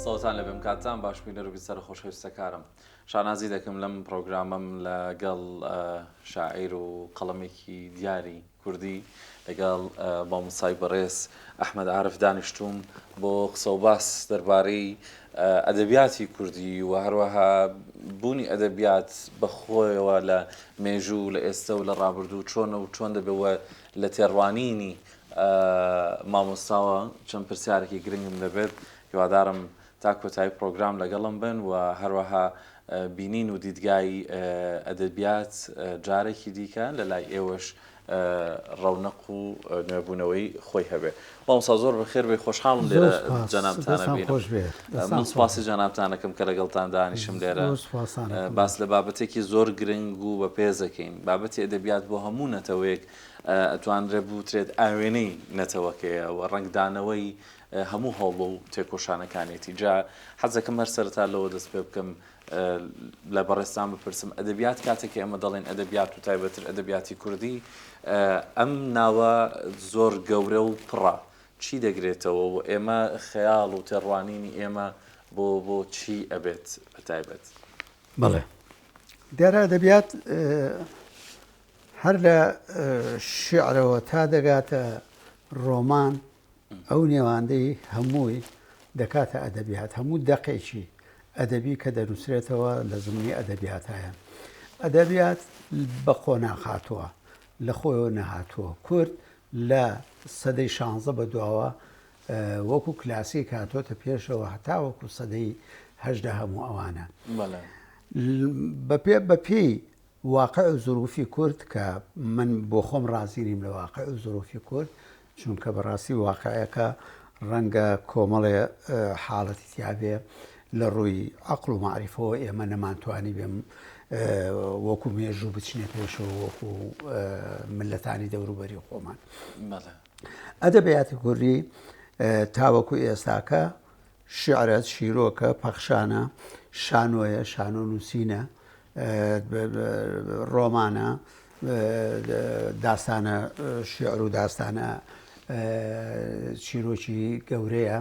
سەوتان لە بمکاتان باش بینەر و بیسەر خۆشەویستەکارم. شانازی دەکەم لەم پرۆگرامم لەگەڵ شاعیر و قەڵەمێکی دیاری کوردی لەگەڵ مامۆستای بەڕێز ئەحمەد عارف دانیشتووم بۆ قسە و باس دەربارەی ئەدەبیاتی کوردی و هەروەها بوونی ئەدەبیات بەخۆیەوە لە مێژوو لە ئێستا و لە ڕابردوو چۆنە و چۆن دەبێەوە لە تێڕوانینی مامۆستاوە چەند پرسیارێکی گرنگم دەبێت. هیوادارم تا کۆتایی پرۆگرام لەگەڵم بن و هەروەها بینین و دیدگای ئەدەبیات جارێکی دیکە لە لای ئێوەش ڕەونەق و نوێبوونەوەی خۆی هەبێ. مامۆستا زۆر بەخێر بێ، خۆشحاڵم لێرە جەنابتانە بینم. من سوپاسی جەنابتانەکەم کە لەگەڵتان دانیشم لێرە باس لە بابەتێکی زۆر گرنگ و بە پێزەکەین. بابەتی ئەدەبیات بۆ هەموو نەتەوەیەک ئەتوانرێ بوترێت ئاوێنەی نەتەوەکەیە و ڕنگدانەوەی هەموو هەوڵ و تێکۆشانەکانێتی. جا حەزەکەم هەر سەرەتا لەوە دەست پێ بکەم لە بەڕێستان بپرسم ئەدەبیات کاتێکی ئەمە دەڵێن ئەدەبیات و تایبەتر ئەدەبیاتی کوردی، ئەم ناوە زۆر گەورە و پڕە چی دەگرێتەوە و ئێمە خەیاڵ و تێڕوانینی ئێمە بۆ چی ئەبێت بەتایبەت؟ بەڵێ دیارە ئەدەبیات هەر لە شیعرەوە تا دەگاتە ڕۆمان ئەو نێواندەی هەمووی دەکاتە ئەدەبیات، هەموو دەقێکی ئەدەبی کە دەنووسرێتەوە لە زمانی ئەدەبیاتایە. ئەدەبیات بەخۆ ناخاتووە، لە خۆیەوە نەهاتووە. کورد لە سەدەی 16 بە دواوە وەکو کلاسیک هاتۆتە پێشەوە هەتا وەکو سەدەی 18 هەموو ئەوانە. بە پێی واقع و زروفی کورد کە من بۆ خۆم ڕازی نیم لە واقع و زروفی کورد، چونکە بەڕاستی واقعەکە ڕەنگە کۆمەڵێ حاڵەتی تیاابێ لە ڕووی عەقڵ و معریفەوە ئێمە نەمانتوانی بێم وەکو مێژوو بچینە پێشەوە وەکو ملەتانی دەوروبەری خۆمان. ئەدەبیاتی کوردی تاوەکو ئێستاکە شیعرە، شیرۆکە، پەخشانە، شانۆیە، شانۆ نووسینە، ڕۆمانە، داستانە شیعر و داستانە چیرۆکی گەورەیە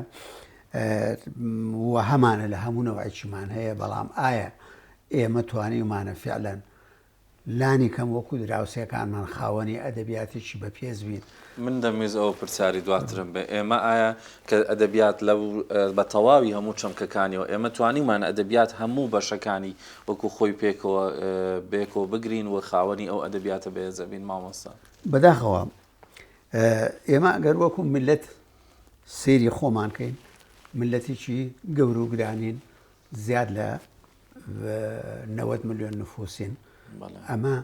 و هەمانە لە هەموو نەوەیەکیمان هەیە. بەڵام ئایا ئێمە توانیمانە فعلەن لانی کەم وەکو دراوسەکانمان خاوەنی ئەدەبیاتێکی بەپێز بین؟ من دەمێز ئەوە پرسیاری دواترم بێ. ئێمە ئایا کە ئەدەبیات لەو بە تەواوی هەموو چەمکەکانیەوە ئێمە توانیمان ئەدەبیات هەموو بەشەکانی وەکو خۆی پێکەوە بگرین و خاوەنی ئەو ئەدەبیاتە بێزەبین؟ مامۆستا بەداخەوە ئێمە ئەگەر وەکو ملت سێری خۆمانکەین، ملەتێکی گەور و گرانین، زیاد لە 90 ملیۆن نفوسین، ئەمە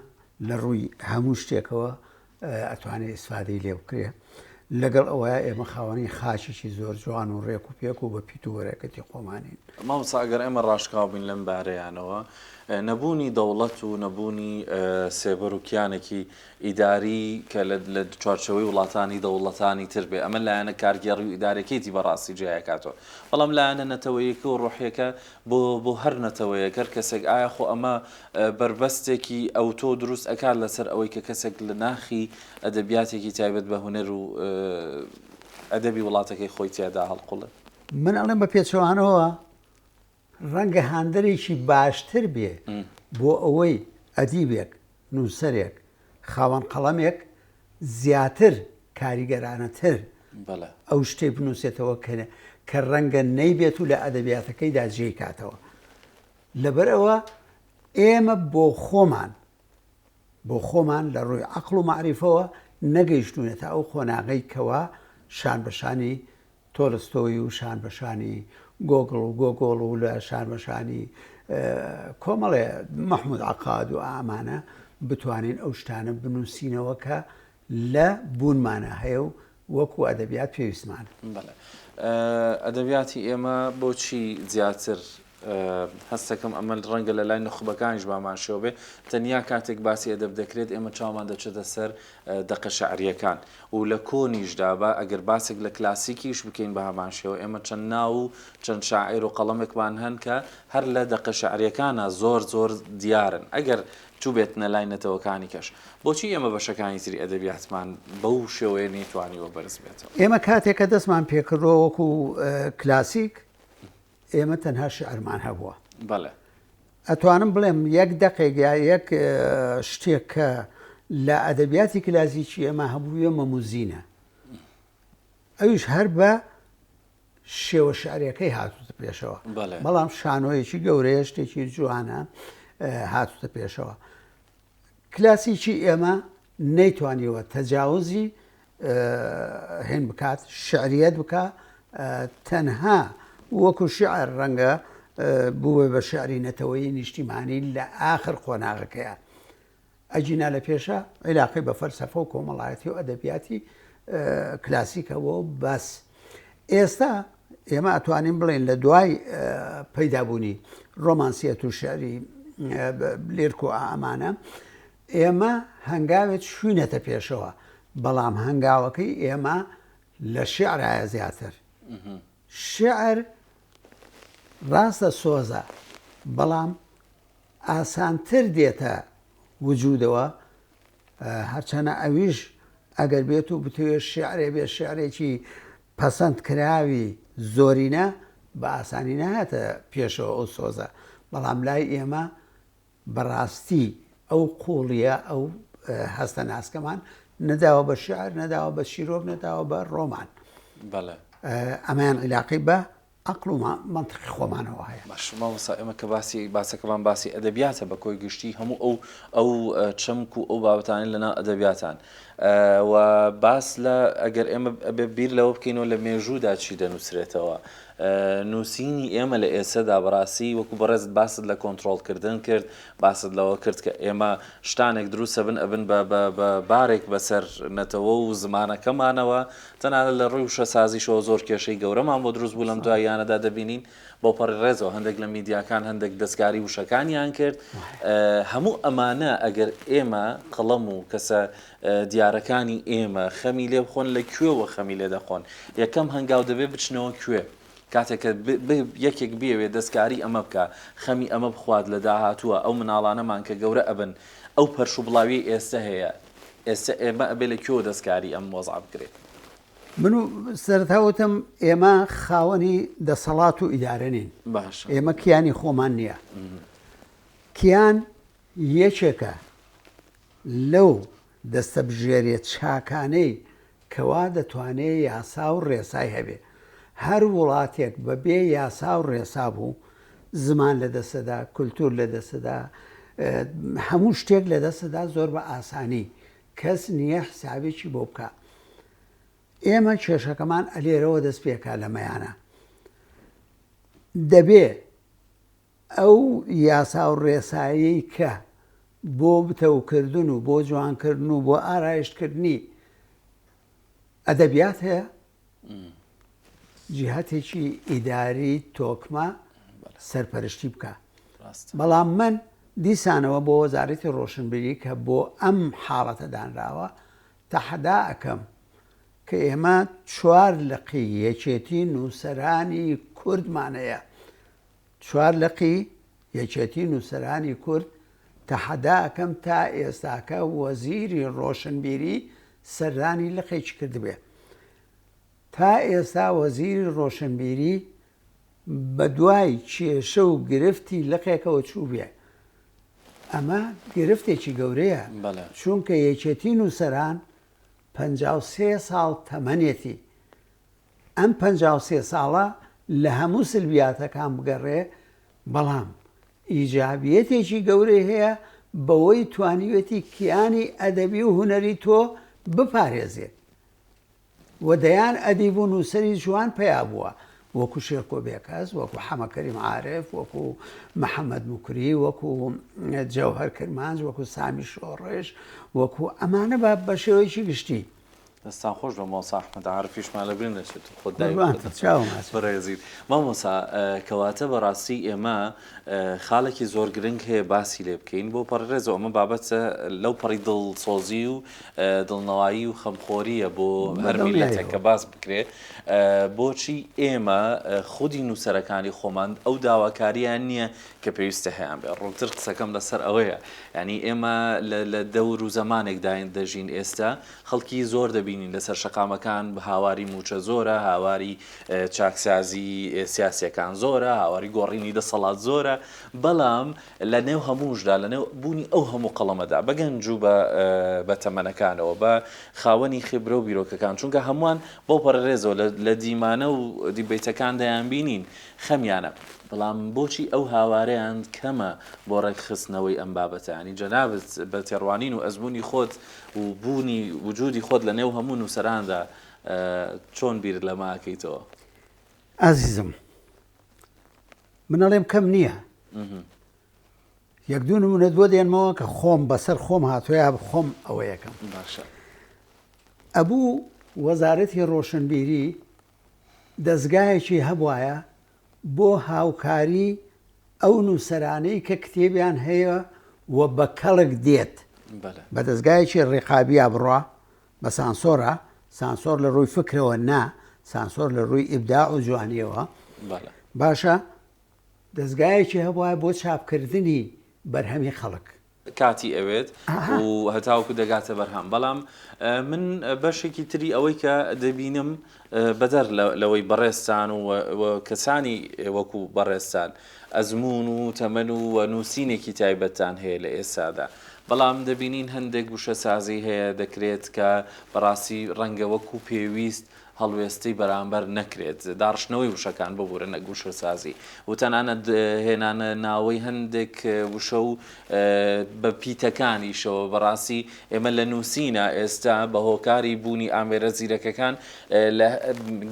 لە ڕووی هەموو شتێکەوە ئەتوانێت ئیسفادەی لێ بکرێ. لەگەڵ ئەوەیە ئێمە خاوەنی خاچێکی زۆر جوان و ڕێک و پێک و بە پیت و وەرەکەتی خۆمانین. مامۆستا ئەگەر ئێمە ڕاشکاو بین لەم بارەیانەوە، نەبوونی دەوڵەت و نەبوونی سێبەر و کیانێکی ئیداری کە لە چوارچەوەی وڵاتانی دەوڵەتانی تر بێ، ئەمە لایەنە کارگێڕی و ئیدارەکەیتی بەڕاستی جیاکاتەوە. بەڵام لایەنە نەتەوەیەکە و ڕۆحیەکە بۆ هەر نەتەوەیەکە کەسێک ئایا خۆ ئەمە بربەستێکی ئەوتۆ دروست ئەکات لەسەر ئەوەی کە کەسێک لە ناخی ئەدەبیاتێکی تایبەت بە هونەر و ئەدەبی وڵاتەکەی خۆی تیادا هەڵقوڵێت؟ من ئەڵێم بە پێچەوانەوە ڕەنگە هاندەرێکی باشتر بێ بۆ ئەوەی ئەدیبێک، نووسەرێک، خاوەن قەڵەمێک زیاتر کاریگەرانەتر ئەو شتێ بنووسێتەوە کە ڕەنگە نەیبێت و لە ئەدەبیاتەکەیدا جێی کاتەوە. لەبەرەوە ئێمە بۆ خۆمان لە ڕووی عەقڵ و معریفەوە نەگەیشتوونێتە ئەو خۆناغەی کەوا شان بەشانی تۆلستۆی و شان بەشانی گۆگڵ و گۆگۆڵ و لە شان بەشانی کۆمەڵێ مەحموود عەقاد و ئامانە بتوانین ئەو شتانە بنووسینەوە کە لە بوونمانە هەیە و وەکو ئەدەبیات پێویستمان. ئەدەبیاتی ئێمە بۆچی زیاتر هەستەکەم ئەمە ڕەنگە لە لای نخبەکانیش باماشەوە بێ، تەنیا کاتێک باسی ئەدەب دەکرێت ئێمە چاومان دەچێتە سەر دەقە شەعریەکان و لە کۆنیشدا بە ئەگەر باسێک لە کلاسیکیش بکەین بە هەماشەوە ئێمە چەند ناو و چەند شاعیر و قەڵەمێکمان هەن کە هەر لە دەقە شەعریەکانە زۆر دیارن. ئەگەر چوو بێتنە لای نەتەوەکانی کەش، بۆچی ئێمە بەشەکانی تری ئەدەبیاتمان بەو شێوەیە نەیتوانیوە بەرز بێتەوە؟ ئێمە کاتێککە دەستمان پێکردەوە وەکو کلاسیک، ئێمە تەنها شعرمان هەبووە. بەڵێ ئەتوانم بڵێم یەک دەقێک یا یەک شتێک کە لە ئەدەبیاتی کلاسیکی ئێمە هەبووە مەموزینە، ئەویش هەر بە شێوە شعرەکەی هاتوتە پێشەوە، بەڵام شانۆیەکی گەورەیە شتێکی جوانە هاتوتە پێشەوە. کلاسیکی ئێمە نەیتوانیوە تەجاوزی هێن بکات، شعریەت بکە، تەنها وەکو شعر ڕەنگە بووە بە شعری نەتەوەی نیشتیمانی لە ئاخر قۆناغەکەیە. ئەجینا لە پێشە عیلاقی بە فەلسەفە و کۆمەڵایەتی و ئەدەبیاتی کلاسیکەوە بەس. ئێستا ئێمە ئەتوانین بڵێن لە دوای پەیدابوونی ڕۆمانسیەت و شعری لێرک و ئامانە ئێمە هەنگاوێت شوینەتە پێشەوە، بەڵام هەنگاوەکەی ئێمە لە شعرایە زیاتر. شعر ڕاستە سۆزە، بەڵام ئاسانتر دێتە وجودەوە، هەرچەنە ئەویش ئەگەر بێت و بتوێت شعرێ بێ شعرێکی پەسەند کراوی زۆرینە بە ئاسانی نهاتە پێشەوە ئەو سۆزە، بەڵام لای ئێمە بەڕاستی ئەو قوڵیە ئەو هەستە ناسکەمان نەداوە بە شعر، نەداوە بە شیرۆک، نەداوە بە ڕۆمان. ئەمایان عیلاقی بە عەقڵ و مەنتیقی خۆمانەوە هەیە. مامۆستا ئێمە کە باسەکەمان باسی ئەدەبیاتە بە کۆی گشتی هەموو ئەو چەمک و ئەو بابەتانی لەناو ئەدەبیاتان و باس لە ئەگەر ئێمە بیر لەوە بکەینەوە لە مێژوودا چی دەنووسرێتەوە. نووسینی ئێمە لە ئێسەدا بەڕاستی وەکو بەڕێزت باست لە کۆنتترۆلکردن کرد، باست لەوە کرد کە ئێمە شتانێک دروستە بن ئەبن بە بارێک بەسەر نەتەوە و زمانەکەمانەوە، تەنانەت لە ڕووی وشەسازیشەوە زۆر کێشەی گەورەمان بۆ دروست بوو لەم دواییانەدا دەبینین بۆ پەڕی ڕێزەوە هەندێک لە میدیاکان هەندێک دەستکاری وشەکانیان کرد. هەموو ئەمانە ئەگەر ئێمە قەڵەم و کەسە دیارەکانی ئێمە خەمی لێ بخۆن لە کوێوە خەمی لێ دەخۆن، یەکەم هەنگاو دەبێ بچنەوە کوێ، کاتێککە یەکێک بێوێ دەستکاری ئەمە بکە، خەمی ئەمە بخوات لە داهاتووە ئەو مناڵانەمان کە گەورە ئەبن ئەو پەرش و بڵاوی ئێستا هەیە، ئێستا ئێمە ئەبێ لە کوێوە دەستکاری ئەم وەزع بکرێت. من و سەرتاوتم ئێمە خاوەنی دەسەڵات و ئیدارە نین، ئێمە کیانی خۆمان نییە، کیان یەکێکە لەو دەستە بژێرێت چاکانەی کەوا دەتوانێت یاسا و ڕێسای هەبێ. هەر وڵاتێک بەبێ یاسا و ڕێسا بوو، زمان لە دەستەدا، کولتور لە دەستەدا، هەموو شتێک لە دەستەدا زۆر بە ئاسانی، کەس نییە حسابێکی بۆ بکە. ئێمە کێشەکەمان ئەلێرەوە دەست پێکا لەمەیانە، دەبێ ئەو یاسا و ڕێسایی کە بۆ بتەوکردن و بۆ جوانکردن و بۆ ئارایشتکردنی ئەدەبیات هەیە، جیهاتێکی ئیداری تۆکمە سەرپەرشتی بکە. بەڵام من دیسانەوە بۆ وەزارەتی ڕۆشنبیری کە بۆ ئەم حاڵەتە دانراوە تەحەدا ئەەکەم کە ئێمە 4 لقی یەکێتی نووسەرانی کوردمانەیە، 4 لقی یەکێتی نووسەرانی کورد تەحەدا ئەەکەم تا ئێستاکە وەزیری ڕۆشنبیری سەردانی لقێکی کردبێ. تا ئێستا وەزیری ڕۆشنبیری بە دوای کێشە و گرفتی لقێکەوە چوو بێ. ئەمە گرفتێکی گەورەیە، چونکە یەکێتی نووسەران 53 ساڵ تەمەنێتی، ئەم 53 ساڵە لە هەموو سلبیاتەکان بگەڕێ، بەڵام ئیجابیەتێکی گەورەی هەیە بەوەی توانیوێتی کیانی ئەدەبی و هونەری تۆ بپارێزێت. و دەیان ئەدیب و نووسەری جوان پیا بووە، وەکو شێرکۆ بێکەس، وەکو حەمەکەریم عارف، وەکو محەممەد موکری، وەکو جەوهەر کرمانج، وەکو سامی شۆڕێژ، وەکو ئەمانە بە شێوەیەکی گشتی. دەستان خۆش بە مامۆستا ئەحمەد عارفیشمان لەبرین دەچێت بەڕێزیت. مامۆستا کەواتە بەڕاستی ئێمە خاڵێکی زۆر گرنگ هەیە باسی لێ بکەین بۆ پەڕێزەوە، ئەمە بابەتە لەو پەڕی دڵسۆزی و دڵنەوایی و خەمخۆریە بۆ هەر میلەتێک کە باس بکرێت. بۆچی ئێمە خودی نووسەرەکانی خۆمان ئەو داواکاریان نییە کە پێویستە هەیەیان بێ. ڕووتر قسەکەم لەسەر ئەوەیە، ینی ئێمە لە دەور و زەمانێک داین دەژین، ئێستا خەڵکی زۆر دەبین دەبینین لەسەر شەقامەکان هاواری موچە زۆرە، هاواری چاکسازی سیاسیەکان زۆرە، هاواری گۆڕینی دەسەڵات زۆرە، بەڵام لە نێو هەمووشدا لە نێو بوونی ئەو هەموو قەڵەمەدا بە گەنج و بە تەمەنەکانەوە بە خاوەنی خبرە و بیرۆکەکان، چونکە هەمووان بۆ پەرڕێزەوە لە دیمانە و دیبیتەکان دەیان بینین خەمیانە، بەڵام بۆچی ئەو هاوارەیان کەمە بۆ ڕێکخستنەوەی ئەم بابەتانی جەنابەت بە تێڕوانین و ئەزمموی خۆت و بوونی وجودی خۆت لە نێو هەموو نووسەراندا چۆن بیر لە ماکەیتەوە؟ ئازیزم منەڵێم کەم نییە، یەک دوو نمونە دووە دێنمەوە کە خۆم بەسەر خۆم هاتووە خۆم ئەوە یەکەم. باشە. ئەبوو وەزارەتی ڕۆشنبیری دەستگایەکی هەبوایە بۆ هاوکاری ئەو نووسەرانەی کە کتێبیان هەیە و بە کەڵک دێت بە دەستگایەکی ڕێقابیە بڕە بە سانسۆرە، سانسۆر لە ڕووی فکرەوە نا، سانسۆر لە ڕووی ئیبداع و جوانیەوە. باشە دەستگایەکی هەبوایە بۆ چاپکردنی بەرهەمی خەڵک کاتی ئەوێت و هەتاوکو دەگاتە بەرهەم، بەڵام من بەشێکی تری ئەوەی کە دەبینم بەدەر لەوەی بەڕێستان و کەسانی وەکو بەڕێستان ئەزمون و تەمەن و نووسینێکی تایبەتان هەیە لە ئێستادا، بەڵام دەبینین هەندێک گوشەسازی هەیە دەکرێت کە بەڕاستی ڕەنگە وەکو پێویست هەڵوێستی بەرامبەر نەکرێت، داڕشتنەوەی وشەکان ببورە نەگوشە سازی و تەنانەت هێنانە ناوەی هەندێک وشە و بە پیتەکانیشەوە. بەڕاستی ئێمە لە نووسینە ئێستا بە هۆکاری بوونی ئامێرە زیرەکەکان لە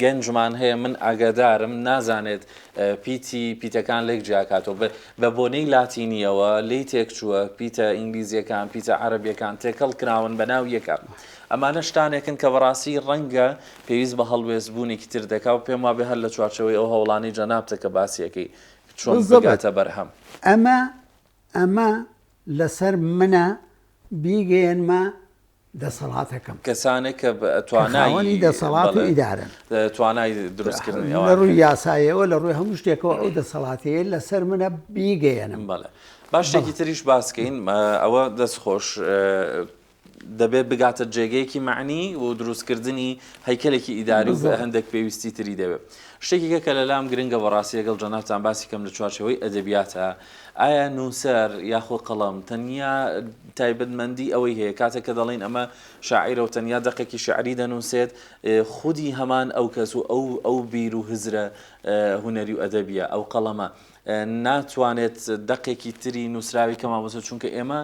گەنجمان هەیە، من ئاگادارم نازانێت پیتەکان لێک جیاکاتەوە بە بۆنەی لاتینیەوە لی تێکچووە، پیتە ئینگلیزیەکان پیتە عەرەبیەکان تێکەڵ کراون بە ناو یەکە. ئەمانە شتانێکن کە بەڕاستی ڕەنگە پێویست بە هەڵوێستبوونێکی تر دەکا و پێم وابێ هەر لە چوارچەوەی ئەو هەوڵانی جەنابتە کە باسیەکەی چۆن بگاتە بەرهەم. ئەمە لەسەر منە بیگەێنمە دەسەڵاتەکەم، کەسانێک کە توانایی دەسەڵات و ئیدارن، توانای دروستکردن لە ڕووی یاسایەوە لە ڕووی هەموو شتێکەوە ئەو دەسەڵاتەیە لەسەر منە بیگەێنم. بەڵێ باش شتێکی تریش باسکەین، ئەوە دەستخۆش دەبێت بگاتە جێگەیەکی معنی و دروستکردنی هەیکەلێکی ئیداری و هەندێک پێویستی تری دەبێت. شتێکیکە کە لەلام گرنگە بەڕاستی لەگەڵ جەنابتان باسی کەم لە چوارچەوەی ئەدەبیاتە، ئایا نووسەر یاخۆ قەڵەم تەنیا تایبەتمەندی ئەوەی هەیە کاتێک کە دەڵێن ئەمە شاعیرە و تەنیا دەقێکی شعری دەنووسێت، خودی هەمان ئەو کەس و ئەو بیر و هزرە هونەری و ئەدەبیە ئەو قەڵەمە ناتوانێت دەقێکی تری نووسراوی کەما بۆسە، چونکە ئێمە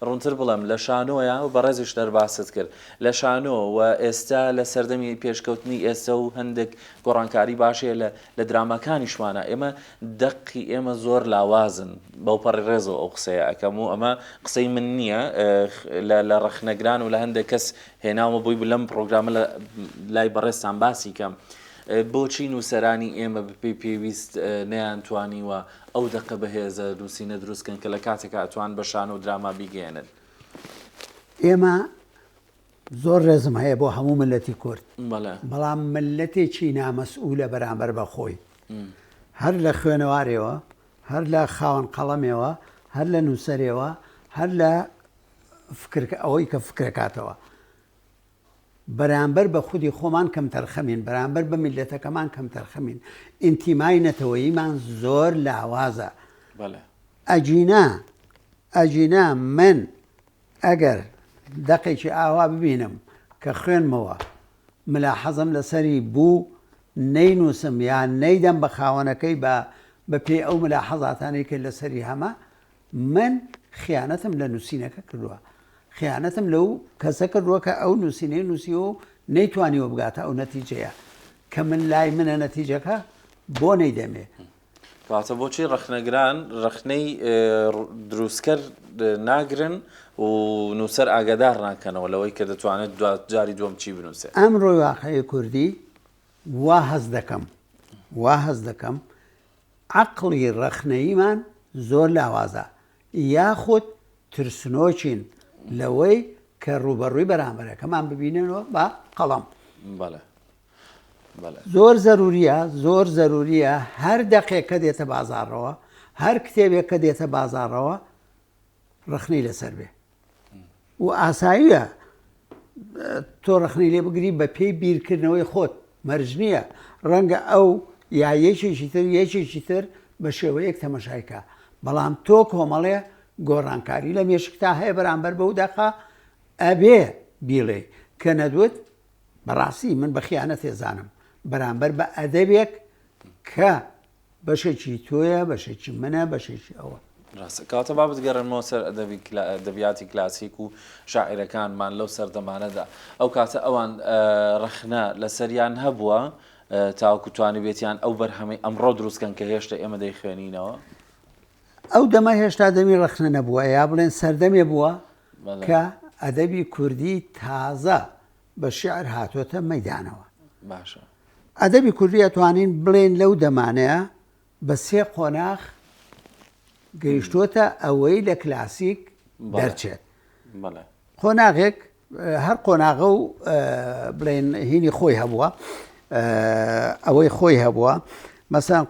ڕوونتر بڵم لە شانۆیە و بەڕێزیش دەرباست کرد لە شانۆ و ئێستا لە سەردەمی پێشکەوتنی ئێستا و هەندێک گۆڕانکاری باشەیە لە درامەکانیشمانە، ئێمە دەقی ئێمە زۆر لاوازن بەو پەڕی ڕێزەوە ئەو قسەیە ئەەکەم و ئەمە قسەی من نییە، لە ڕەخنەگران و لە هەندێک کەس هێناوە بووی لەم پرۆگرامە لای بەڕێستان باسی کەم. بۆچی نووسەرانی ئێمە بپێی پێویست نەیانتوانیوە ئەو دەقە بەهێزە نووسینە دروستکەن کە لە کاتێکە ئەتوان بە شان و دراما بیگەێنن؟ ئێمە زۆر ڕێزم هەیە بۆ هەموو ملەتی کورد، بەڵام ملەتێکی نامەسئولە بەرامبەر بەخۆی، هەر لە خوێنەوارێەوە، هەر لە خاوەن قەڵەمێەوە، هەر لە نووسەرێەوە، هەر لە ئەوەی کە فکرەکاتەوە، بەرامبەر بە خودی خۆمان کەم تەرخەمین، بەرامبەر بە میلەتەکەمان کەم تەرخەمین، ئینتیمای نەتەوەییمان زۆر لاوازە. ئەجینا من ئەگەر دەقێکی ئاوا ببینم کە خوێنمەوە ملاحەزەم لەسەری بوو نەینووسم یان نەیدەم بە خاوەنەکەی بە پێی ئەو ملاحەزاتانەی کە لەسەری هەمە، من خیانەتم لە نووسینەکە کردووە، خیانەتم لەو کەسە کردووە کە ئەو نووسینەی نووسیەوە و نەیتوانیوە بگاتە ئەو نەتیجەیە کە من لای منە نەتیجەکە بۆ نەیدەمێ. واتە بۆچی ڕەخنەگران ڕەخنەی دروستکەر ناگرن و نووسەر ئاگادار ناکەنەوە لەوەی کە دەتوانێت جاری دووەم چی بنووسێت؟ ئەمڕۆی واقعی کوردی وا هەز دەکەم عەقڵی ڕەخنەییمان زۆر لاوازە، یاخود ترسنۆچین لەوەی کە ڕوبەڕووی بەرامبەرەکەمان ببینێنەوە بە قەڵەم. زۆر زەروریە هەر دەقێک کە دێتە بازاڕەوە، هەر کتێبێک کە دێتە بازاڕەوە ڕەخنەی لەسەر بێ و ئاساییە تۆ ڕخنەی لێ بگری بە پێی بیرکردنەوەی خۆت مەرج نییە ڕەنگە ئەو یا یەکێکی تر بە شێوەیەک تەمەشایکە بەڵام تۆ کۆمەڵێ گۆڕانکاری لە مێشکتا هەیە بەرامبەر بەو دەقا ئەبێ بیڵێ کە نەدوت بەڕاستی من بە خیانەت تێزانم بەرامبەر بە ئەدەبێک کە بەشێکی تۆیە بەشێکی منە بەشێکی ئەوە ڕاستە کاتە با بگەڕێنەوە سەر ئەدەبیاتی کلاسیک و شاعیرەکانمان لەو سەردەمانەدا ئەو کاتە ئەوان ڕەخنە لە سەریان هەبووە تاوەکو توانی بێتیان ئەو بەرهەمەی ئەمڕۆ دروستکەن کە هێشتا ئێمە دەیخوێنینەوە ئەو دەمە هێشتا دەمی ڕەخنە نەبووە یا بڵێن سەردەمێ بووە کە ئەدەبی کوردی تازە بە شعر هاتوۆتە مەیدانەوە باشە ئەدەبی کوردی ئەتوانین بڵێن لەو دەمانەیە بە سێ قۆناغ گەیشتووەتە ئەوەی لە کلاسیک دەرچێت قۆناغێک هەر قۆناغە و بڵێن هینی خۆی هەبووە ئەوەی خۆی هەبووە مەسەن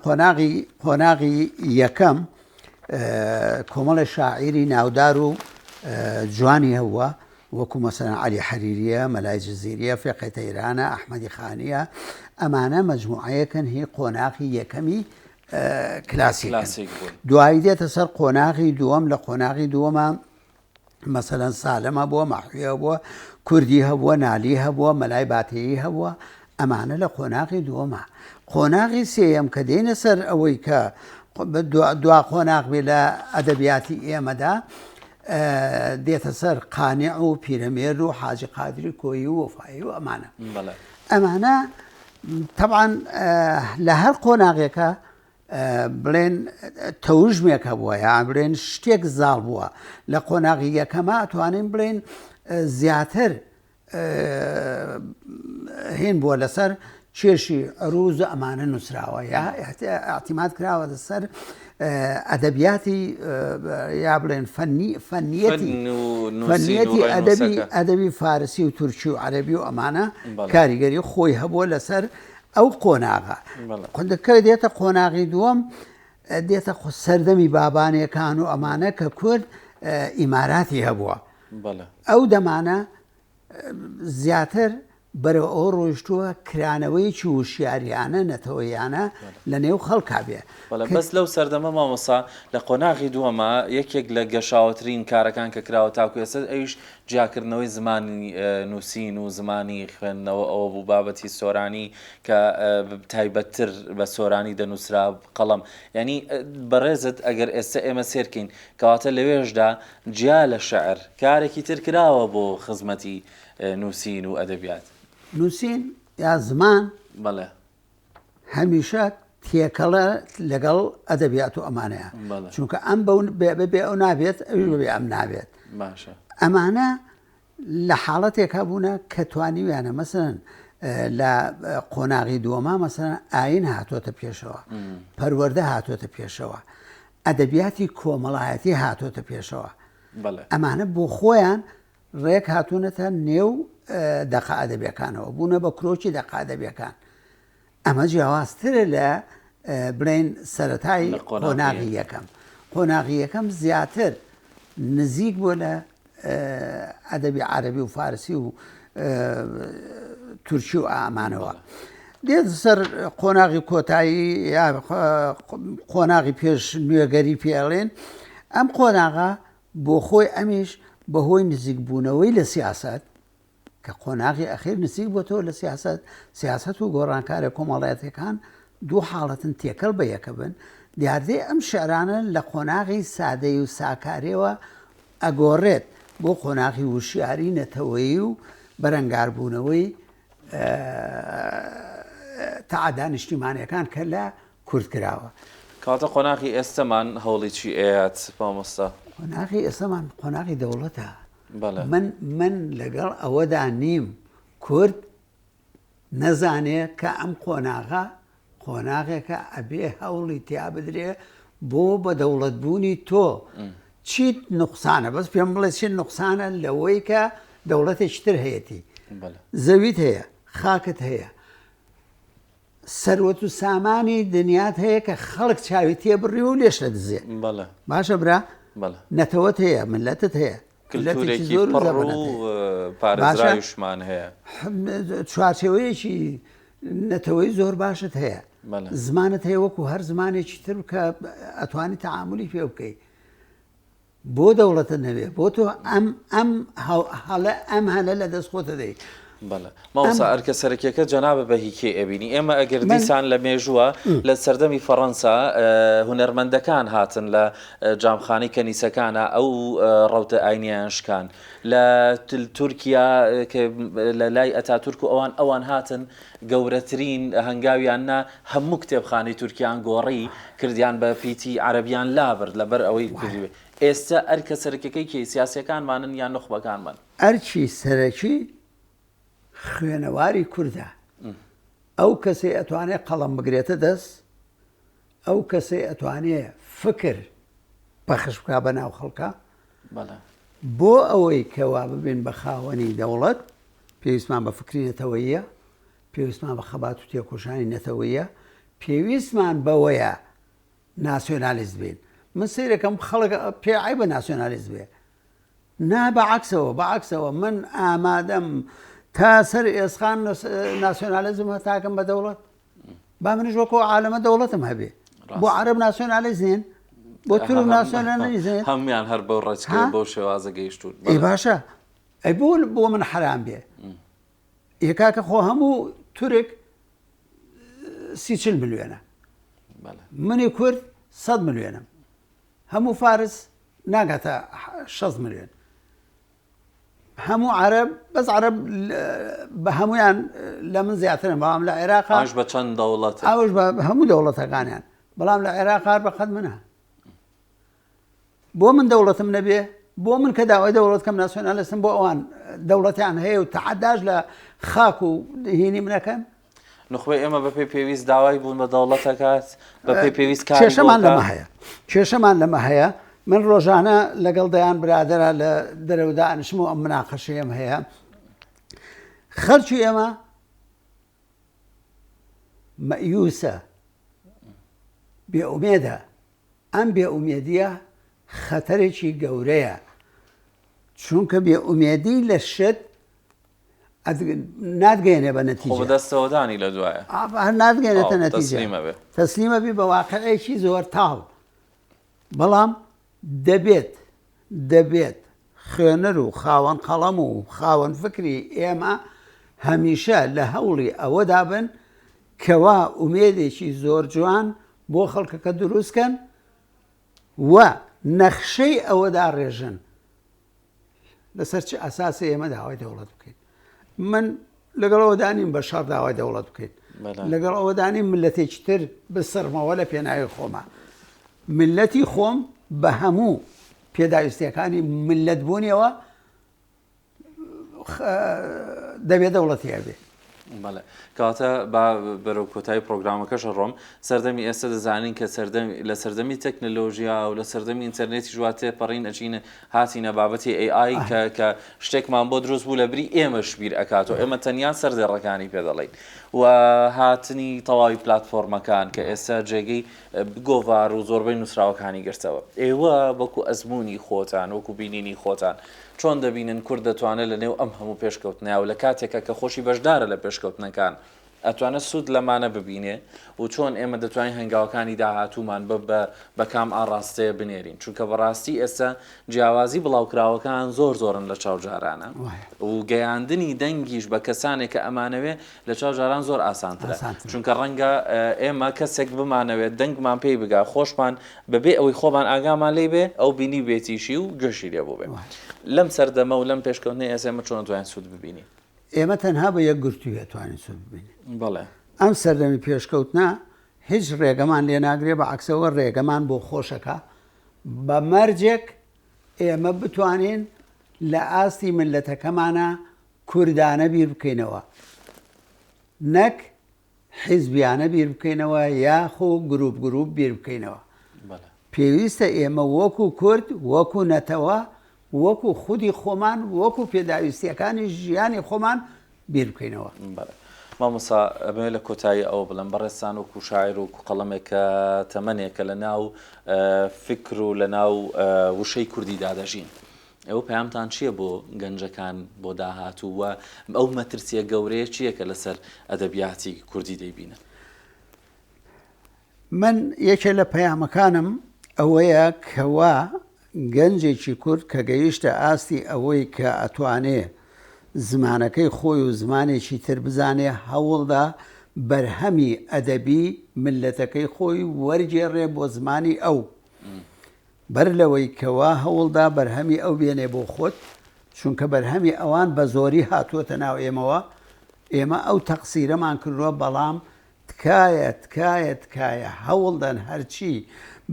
قۆناغی یەکەم کۆمەڵە شاعیری ناودار و جوانی هەبووە وەکو مەسەن عەلی حەریریە مەلای جزیریە فێقی تەیرانە ئەحمەدی خانیە ئەمانە مەجموعەیەکن هی قۆناغی یەکەمی کلاسیک دوایی دێتە سەر قۆناغی دووەم لە قۆناغی دووەمە مەسەلەن سالەمە بووە مەحویە بووە کوردی هەبووە نالی هەبووە مەلای باتەیی هەبووە ئەمانە لە قۆناغی دووەمە قۆناغی سێیەم کە دێنە سەر ئەوەی کە دوا قۆناغ بێ لە ئەدەبیاتی ئێمەدا دێتە سەر قانیع و پیرەمێر و حاجی قادری کۆیی و وەفایی و ئەمانە طبعاً لە هەر قۆناغێکە بڵێن تەوژمێکە بووە یان بڵێن شتێک زاڵ بووە لە قۆناغی یەکەمە ئەتوانین بڵێن زیاتر هێن بووە لەسەر چێشی عروز ئەمانە نووسراوە یا ئاعتیماد کراوە لەسەر ئەدەبیاتی یا بڵێن فەنیەتی ئەدەبی فارسی و تورکی و عەرەبی و ئەمانە کاریگەری خۆی هەبووە لەسەر ئەو قۆناغە قندەکە دێتە قۆناغی دووەم دێتە سەردەمی بابانیەکان و ئەمانە کە کورد ئیماراتی هەبووە ئەو دەمانە زیاتر بەرەو ئەو ڕۆیشتووە کرانەوەیکی وشیاریانە نەتەوەیانە لە نێو خەڵکا بێ بەس لەو سەردەمە مامۆسا لە قۆناغی دووەمە یەکێک لە گەشاوەترین کارەکان کە کراوە تاکو ئێستا ئەویش جیاکردنەوەی زمانی نووسین و زمانی خوێندنەوە ئەوە بوو بابەتی سۆرانی کە تایبەتتر بە سۆرانی دەنووسرا قەڵەم ینی بەڕێزت ئەگەر ئێستا ئێمە سێرکەین کەواتە لەوێشدا جیا لە شەعر کارێکی تر کراوە بۆ خزمەتی نووسین و ئەدەبیات نووسین یا زمان بەڵێ هەمیشە تێکەڵە لەگەڵ ئەدەبیات و ئەمانەیە چونکە ئەم بێ ئەو نابێت ئەوش بێ ئەم نابێت باشە ئەمانە لە حاڵەتێکا بوونە کە توانیویانە مەسەن لە قۆناغی دووەما مەسەن ئاین هاتوۆتە پێشەوە پەروەردە هاتوۆتە پێشەوە ئەدەبیاتی کۆمەڵایەتی هاتوۆتە پێشەوە ئەمانە بۆ خۆیان ڕێک هاتوونەتە نێو دەقا ئەدەبیەکانەوە بوونە بە کرۆکی دەقا ئەدەبیەکان ئەمە جیاوازترە لە بڵێن سەرەتای قۆناغی یەکەم قۆناغی یەکەم زیاتر نزیک بووە لە ئەدەبی عەرەبی و فارسی و تورکی و ئامانەوە دێت سەر قۆناغی کۆتایی یا قۆناغی پێش نوێگەری پێڵێن ئەم قۆناغا بۆ خۆی ئەمیش بەهۆی نزیکبوونەوەی لە سیاست کە قۆناغی ئەخیر نزیک بۆتەوە لە سیاست و گۆڕانکارە کۆمەڵایەتەکان دوو حاڵەتن تێکەڵ بە یەکە بن دیاردەی ئەم شعرانە لە قۆناغی سادەی و ساکارەوە ئەگۆڕێت بۆ قۆناغی وشیاری نەتەوەیی و بەرەنگاربوونەوەی تەعادا نیشتیمانیەکان کە لە کورد کراوە کاتە قۆناغی ئێستەمان هەوڵی چی ئێات مامۆستا قۆناغی ئێستەمان قۆناغی دەوڵەتە من لەگەڵ ئەوەدا نیم کورد نەزانێ کە ئەم قۆناغێکە ئەبێ هەوڵی تیا بدرێ بۆ بە دەوڵەتبوونی تۆ چیت نوقسانە بەس پێم بڵێ چی نوقسانە لەوەی کە دەوڵەتێکی تر هەیەی زەویت هەیە خاکت هەیە سەروەت و سامانی دنیات هەیە کە خەڵک چاوی تێبڕی و لێش لە دزێ باشە برا نەتەوەت هەیە ملەتت هەیە کلتورێکی پڕ و پارێزراویشمان هەیە چوارچێوەیەکی نەتەوەی زۆر باشت هەیە زمانت هەیە وەکو هەر زمانێکی تر کە ئەتوانی تەعاملی پێ بکەیت بۆ دەوڵەتە نەوێ بۆ تۆ ئەم هەلە لە دەست خۆتە دەیت بەڵێ ماوەسا ئەرکە سەرەکیەکە جەنابە بە هیکێ ئەبینی ئێمە ئەگەر دیسان لە مێژووە لە سەردەمی فەڕەنسا هونەرمەندەکان هاتن لە جامخانەی کەنیسەکانە ئەو ڕەوتە ئاینیان شکان لە تورکیا لە لای ئەتاتورک و ئەوان هاتن گەورەترین هەنگاویان نا هەموو کتێبخانەی تورکیان گۆڕی کردیان بە پیتی عەرەبیان لابرد لەبەر ئەوەی کردی ئێستا ئەرکە سەرەکیەکەی کێ سیاسیەکانمانن یان نخبەکانمان ئەرکی سەرەکی خوێنەواری کووردە ئەو کەسێ ئەتوانێت قەڵەم بگرێتە دەست ئەو کەسێ ئەتوانێت فکر بەخش بکا بە ناو خەڵکە بۆ ئەوەی کەوا ببین بە خاوەنی دەوڵەت پێویستمان بە فکری نەتەوەییە پێویستمان بە خەبات و تێکۆشانی نەتەوەییە پێویستمان بەوەیە ناسیۆنالیست بین من سیرەکەم خەڵک پێعی بە ناسیۆنالیست بێ نا بەعکسەوە من ئامادەم تا سەر ئێسخان ناسیۆنالیزم هەتاکەم بە دەوڵەت با منیش وەکو عالەمە دەوڵەتم هەبێ بۆ عەرەب ناسیۆنالیست نین بۆ تورک ناسیۆنالیست نین هەمویان هەر بەو ڕێچکە بۆ شێوازە گەیشتون ئەی باشە ئەی بۆ من حرام بێ یەکاکە خۆ هەموو تورک 30 ملیۆنە منی کورد 100 ملیۆنم هەموو فارس ناگاتە 6 ملیۆن هەموو عەرەب بەس عەرەب بە هەمویان لە من زیاترن بەڵام لە عێراق ئەوش بە چەند دەوڵەت ئەوش بە هەموو دەوڵەتەکانیان بەڵام لە عێراق هەر بەقەد منە بۆ من دەوڵەتم نەبێ بۆ من کە داوای دەوڵەت کەم ناسیۆنالیستم بۆ ئەوان دەوڵەتیان هەیە و تەعەداش لە خاک و هینی منەکەن نخبەی ئێمە بەپێی پێویست داوای بوون بە دەوڵەتەکات بەپێی پێویست کێشەمان لەمە هەیە من ڕۆژانە لەگەڵ دەیان برادرە لە دەرەوەدا ئەنشم و ئەم مناقەشەیەم هەیە خەڵکی ئێمە مەیوسە بێئومێدە ئەم بێئومێدیە خەتەرێکی گەورەیە چونکە بێئومێدی لە شت نادگەێنێ بە نەتیجە دەستەوەدانی لە دوایە نادگەێنێتە نەتیجە تەسلیمە بی بە واقعەیەکی زۆر تاڵ بەڵام دەبێت خوێنەر و خاوەن قەڵەم و خاوەن فکری ئێمە هەمیشە لە هەوڵی ئەوەدا بن کەوا ئومێدێکی زۆر جوان بۆ خەڵکەکە دروستکەن و نەخشەی ئەوەدا ڕێژن لەسەر چ ئاساسی ئێمە داوای دەوڵەت بکەین من لەگەڵ ئەوەدانیم بە شەڕ داوای دەوڵەت بکەین لەگەڵ ئەوەدانیم ملەتێکی تر بسڕمەوە لە پێناوی خۆمە ملەتی خۆم بە هەموو پێداویستیەکانی ملت بوونیەوە دەبێت دەوڵەتی هەبێ بەڵێ کاتە بەرەو کۆتایی پرۆگرامەکەش ڕۆم سەردەمی ئێستا دەزانین کە لە سەردەمی تەکنۆلۆژیا و لە سەردەمی ئینتەرنێتی ژواتێ پەڕین ئەچینە هاتینە بابەتی AI کە شتێکمان بۆ دروست بوو لە بری ئێمەش بیر ئەکاتەوە ئێمە تەنیا سەردێڕەکانی پێ دەڵێین و هاتنی تەواوی پلاتفۆرمەکان کە ئێستا جێگەی گۆڤار و زۆربەی نووسراوەکانی گرتەوە ئێوە وەکو ئەزمموی خۆتان وەکو بینینی خۆتان چۆن دەبینن کورد دەتوانێت لە نێو ئەم هەموو پێشکەوتنیا و لە کاتێکە کە خۆشی بەشدارە لە پێشکەوتنەکان ئەتوانێت سوود لەمانە ببینێ و چۆن ئێمە دەتوانین هەنگاوەکانی داهاتوومان بە کام ئاڕاستەیە بنێرین چونکە بەڕاستی ئێستا جیاوازی بڵاوکراوەکان زۆرن لە چاوجارانە و گەیاندنی دەنگیش بە کەسانێک کە ئەمانەوێ لە چاوجاران زۆر ئاسانترە چونکە ڕەنگە ئێمە کەسێک بمانەوێت دەنگمان پێی بگا خۆشمان بەبێ ئەوەی خۆمان ئاگامان لێ بێ ئەو بینی بێتیشی و گەشی لێ بوو بێ لەم سەردەمە و لەم پێشکەوتنی ئێسێمە چۆن توانین سوود ببینی ئێمە تەنها بە یەک گرتوویە توانین سوود ببینین بەڵێ ئەم سەردەمی پێشکەوتنە هیچ ڕێگەمان لێ ناگرێ بە عکسەوە ڕێگەمان بۆ خۆشەکە بە مەرجێک ئێمە بتوانین لە ئاستی ملەتەکەمانە کوردانە بیر بکەینەوە نەک حیزبیانە بیر بکەینەوە یاخۆ گروپ بیر بکەینەوە پێویستە ئێمە وەکو کورد وەکو نەتەوە وەکو خودی خۆمان وەکو پێداویستیەکانی ژیانی خۆمان بیر بکەینەوە مامۆستا ئەبێ لە کۆتایی ئەوە بڵم بەڕێستان وەکو شاعیر و قەڵەمێکە تەمەنێکە لە ناو فکر و لە ناو وشەی کوردی دادەژین ئەوە پەیامتان چییە بۆ گەنجەکان بۆ داهاتوو وە ئەو مەترسیە گەورەیە چییە کە لەسەر ئەدەبیاتی کوردی دەیبینن؟ من یەکێ لە پەیامەکانم ئەوەیە کەوا گەنجێکی کورد کە گەیشتە ئاستی ئەوەی کە ئەتوانێ زمانەکەی خۆی و زمانێکی تر بزانێ هەوڵدا بەرهەمی ئەدەبی ملەتەکەی خۆی وەرجێڕێ بۆ زمانی ئەو بەر لەوەی کەوا هەوڵدا بەرهەمی ئەو بێنێ بۆ خۆت چونکە بەرهەمی ئەوان بە زۆری هاتووەتە ناو ئێمەوە ئێمە ئەو تەقسیرەمان کردووە بەڵام تکایە هەوڵدان هەرچی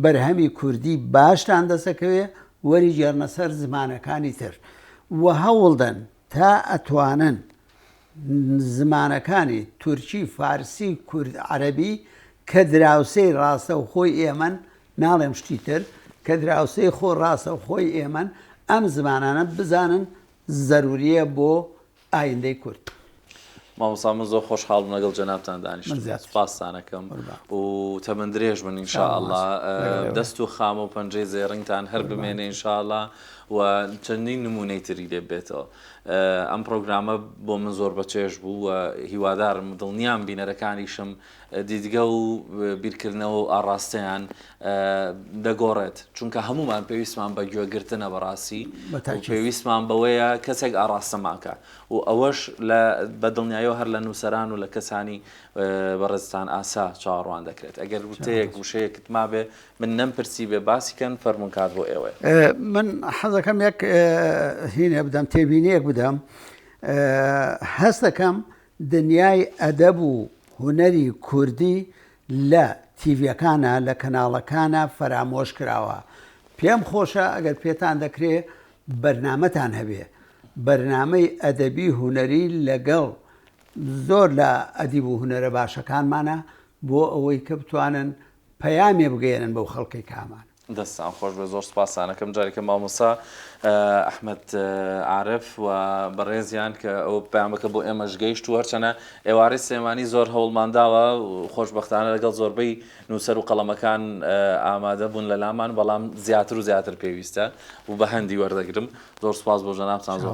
بەرهەمی کوردی باشتان دەسەکەوێ وەری جێڕنە سەر زمانەکانی تر و هەوڵدەن تا ئەتوانن زمانەکانی تورکی فارسی کورد عەرەبی کە دراوسەی ڕاستە و خۆی ئێمەن ناڵێم شتی تر کە دراوسەی خۆ ڕاستە و خۆی ئێمەن ئەم زمانانە بزانن زەروریە بۆ ئایندەی کورد. مامۆستا من زۆر خۆشحاڵ بووم لەگەڵ جەنابتان دانیشتم سپاسانەکەم و تەمەند درێژ بن ئینشاءالله دەست و خام و پەنجەی زێڕنگتان هەر بمێنێ ئینشاءالله و چەندین نمونەی تری لێ بێتەوە. ئەم پرۆگرامە بۆ من زۆر بەچێژ بوو و هیوادارم دڵنیام بینەرەکانیشم دیدگە و بیرکردنەوە و ئاڕاستەیان دەگۆڕێت چونکە هەمومان پێویستمان بە گوێگرتنە بەڕاستی پێویستمان بەوەیە کەسێک ئاڕاستەماکە و ئەوەش بە دڵنیایەوە هەر لە نووسەران و لە کەسانی بەڕێزستان ئاسا چاوەڕوان دەکرێت. ئەگەر وتەیەک وشەیەکت مابێ من نەمپرسی بێ باسیکەن فەرمون کات بۆ ئێوە. من حەزەکەم یەک هینێ بدەم تێبینیەک بدەم هەست دەکەم دنیای ئەدەب و هونەری کوردی لە تیڤەکانە لە کەناڵەکانە فەرامۆش کراوە. پێم خۆشە ئەگەر پێتان دەکرێت بەرنامەتان هەبێ بەرنامەی ئەدەبی هونەری لەگەڵ زۆر لە ئەدیب و هونەرە باشەکانمانە بۆ ئەوەی کە بتوانن پەیامێ بگەێنن بەو خەڵکی کامان. دەستان خۆش بە زۆر سپاسانەکەم جارێکە مامۆستا ئەحمەد عارف و بەڕێزیان کە ئەو پەیامەکە بۆ ئێمەش گەیشت و هەرچەنە ئێوارەی سلێمانی زۆر هەوڵمانداوە و خۆشبەختانە لەگەڵ زۆربەی نووسەر و قەڵەمەکان ئامادە بوون لە لامان بەڵام زیاتر و زیاتر پێویستە و بە هەندی وەردەگرم. زۆر سپاس بۆ جەنابتان زۆر